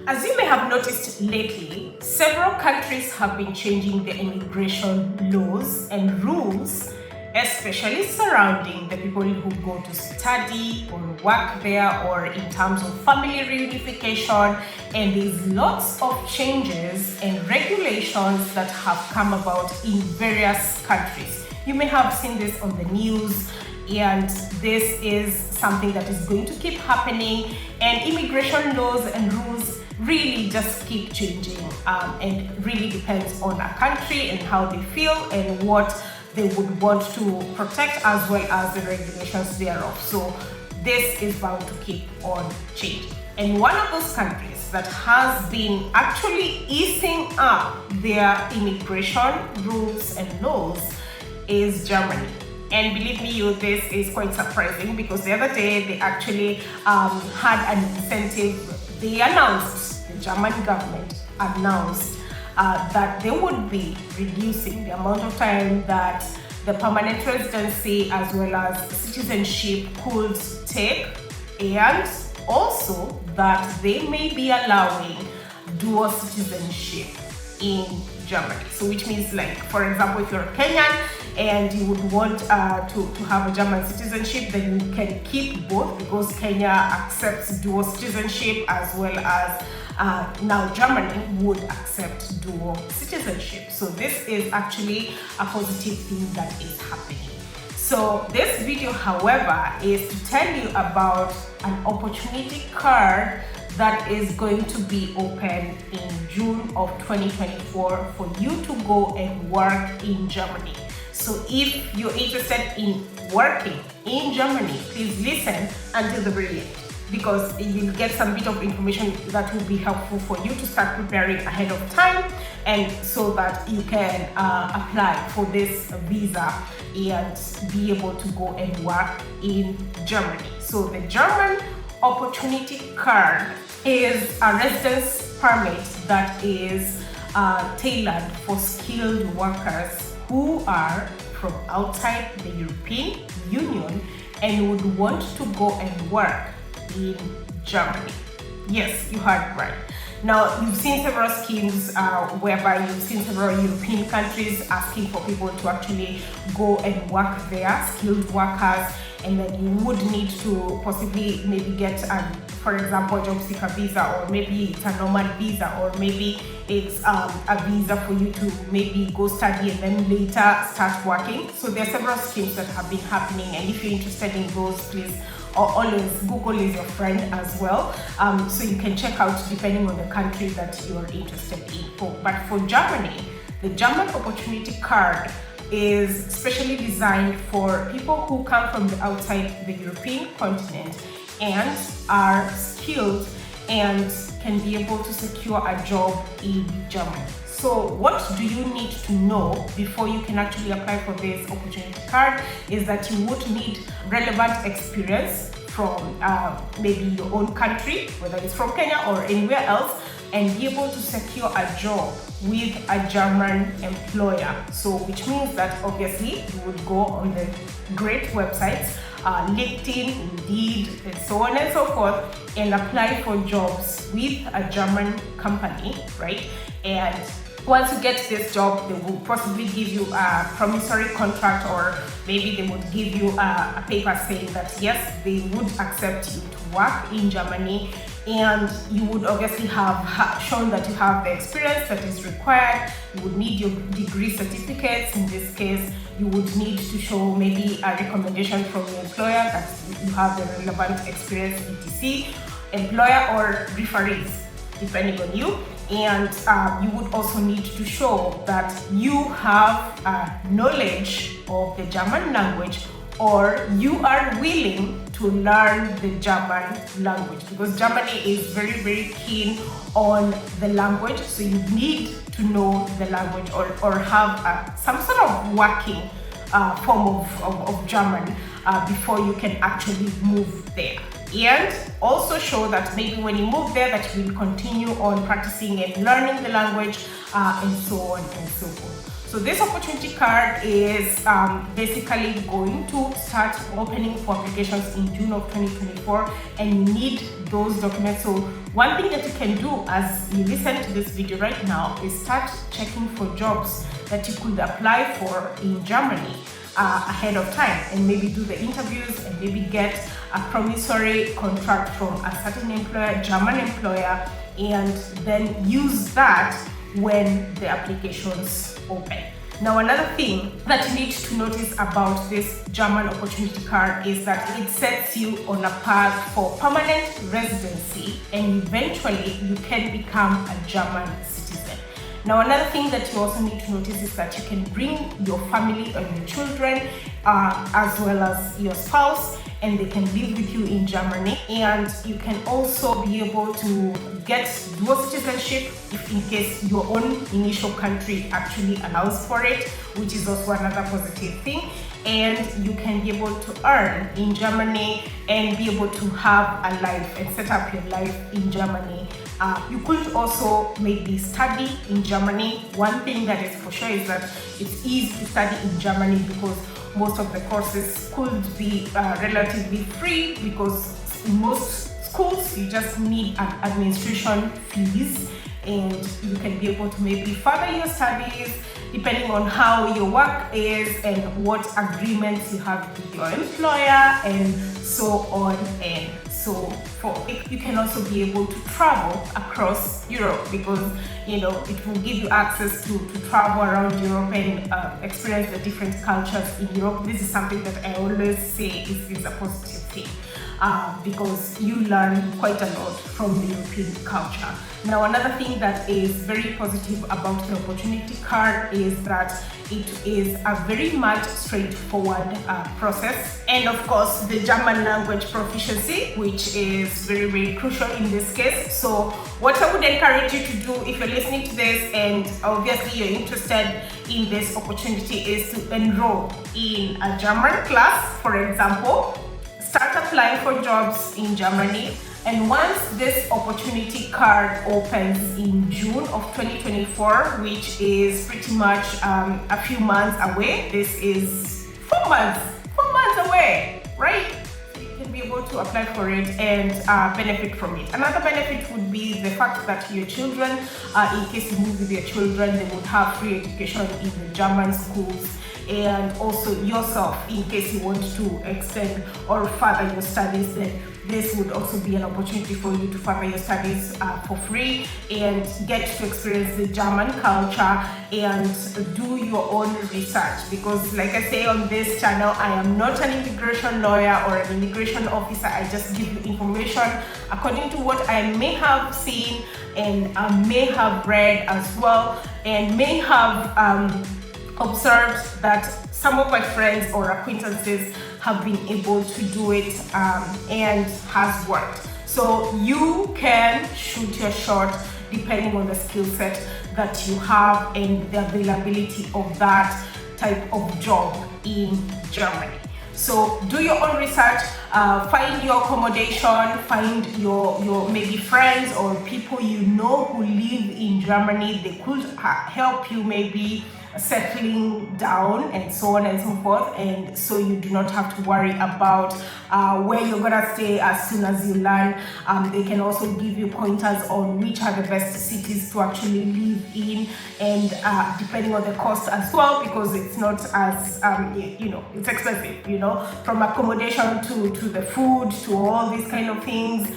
As you may have noticed lately, several countries have been changing their immigration laws and rules, especially surrounding the people who go to study or work there, or in terms of family reunification. And there's lots of changes and regulations that have come about in various countries. You may have seen this on the news, and this is something that is going to keep happening, and immigration laws and rules really just keep changing, and really depends on a country and how they feel and what they would want to protect, as well as the regulations thereof. So this is bound to keep on changing. And one of those countries that has been actually easing up their immigration rules and laws is Germany. And believe me, this is quite surprising, because the other day they actually had an incentive. They announced, the German government announced that they would be reducing the amount of time that the permanent residency as well as citizenship could take, and also that they may be allowing dual citizenship in Germany. So which means, like, for example, if you're Kenyan and you would want to have a German citizenship, then you can keep both, because Kenya accepts dual citizenship, as well as now Germany would accept dual citizenship. So this is actually a positive thing that is happening. So this video, however, is to tell you about an opportunity card that is going to be open in June of 2024 for you to go and work in Germany. So if you're interested in working in Germany, please listen until the very end, because you'll get some bit of information that will be helpful for you to start preparing ahead of time, and so that you can apply for this visa and be able to go and work in Germany. So the German opportunity card is a residence permit that is tailored for skilled workers who are from outside the European Union and would want to go and work in Germany. Yes, you heard right. Now, you've seen several schemes whereby you've seen several European countries asking for people to actually go and work there, skilled workers, and then you would need to possibly maybe get, for example, a job seeker visa, or maybe it's a normal visa, or maybe it's a visa for you to maybe go study and then later start working. So there are several schemes that have been happening, and if you're interested in those, please always Google is your friend as well, so you can check out depending on the country that you are interested in. But for Germany, the German opportunity card is specially designed for people who come from the outside the European continent and are skilled and can be able to secure a job in Germany. So what do you need to know before you can actually apply for this opportunity card is that you would need relevant experience from maybe your own country, whether it's from Kenya or anywhere else, and be able to secure a job with a German employer. So which means that obviously you would go on the great websites, LinkedIn, Indeed, and so on and so forth, and apply for jobs with a German company, right? And once you get this job, they will possibly give you a promissory contract, or maybe they would give you a paper saying that yes, they would accept you to work in Germany, and you would obviously have shown that you have the experience that is required. You would need your degree certificates. In this case, you would need to show maybe a recommendation from your employer that you have the relevant experience, etc., employer or referees, depending on you. And you would also need to show that you have knowledge of the German language, or you are willing to learn the German language, because Germany is very, very keen on the language. So you need to know the language, or have some sort of working form of German before you can actually move there. And also show that maybe when you move there that you will continue on practicing and learning the language, and so on and so forth. So this opportunity card is basically going to start opening for applications in June of 2024, and you need those documents. So one thing that you can do as you listen to this video right now is start checking for jobs that you could apply for in Germany ahead of time, and maybe do the interviews and maybe get a promissory contract from a certain employer, German employer, and then use that when the applications open. Now, another thing that you need to notice about this German opportunity card is that it sets you on a path for permanent residency, and eventually you can become a German citizen. Now, another thing that you also need to notice is that you can bring your family and your children as well as your spouse, and they can live with you in Germany. And you can also be able to get dual citizenship if in case your own initial country actually allows for it, which is also another positive thing. And you can be able to earn in Germany and be able to have a life and set up your life in Germany. You could also maybe study in Germany. One thing that is for sure is that it's easy to study in Germany because most of the courses could be relatively free, because in most schools you just need an administration fees, and you can be able to maybe further your studies depending on how your work is and what agreements you have with your employer, and so on and so forth. You can also be able to travel across Europe, because it will give you access to travel around Europe and experience the different cultures in Europe. This is something that I always say is a positive thing, because you learn quite a lot from the European culture. Now, another thing that is very positive about the opportunity card is that it is a very much straightforward process, and of course the German language proficiency, which is very, very crucial in this case. So what I would encourage you to do if you're listening to this and obviously you're interested in this opportunity is to enroll in a German class, for example. Start applying for jobs in Germany, and once this opportunity card opens in June of 2024, which is pretty much a few months away, this is 4 months away, right? So you can be able to apply for it and benefit from it. Another benefit would be the fact that your children, in case you move with your children, they would have free education in the German schools. And also yourself, in case you want to extend or further your studies, then this would also be an opportunity for you to further your studies for free and get to experience the German culture and do your own research. Because like I say on this channel, I am not an immigration lawyer or an immigration officer. I just give you information according to what I may have seen and may have read as well, and may have observed that some of my friends or acquaintances have been able to do it and has worked. So you can shoot your shot depending on the skill set that you have and the availability of that type of job in Germany. So do your own research, find your accommodation, find your maybe friends or people you know who live in Germany. They could help you maybe settling down and so on and so forth, and so you do not have to worry about where you're gonna stay as soon as you land. They can also give you pointers on which are the best cities to actually live in, and depending on the cost as well, because it's not as it's expensive, from accommodation to the food to all these kind of things.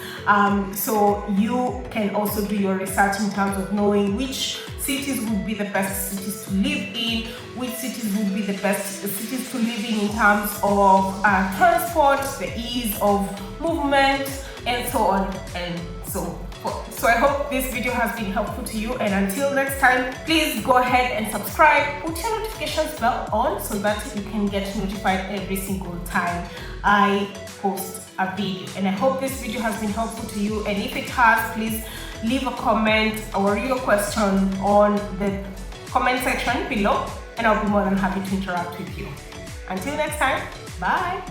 So you can also do your research in terms of knowing which cities would be the best cities to live in, which cities would be the best cities to live in terms of transport, the ease of movement, and so on and so forth. So I hope this video has been helpful to you, and until next time, please go ahead and subscribe, put your notifications bell on so that you can get notified every single time I post a video. And I hope this video has been helpful to you, and if it has, please leave a comment or your question on the comment section below, and I'll be more than happy to interact with you. Until next time, bye.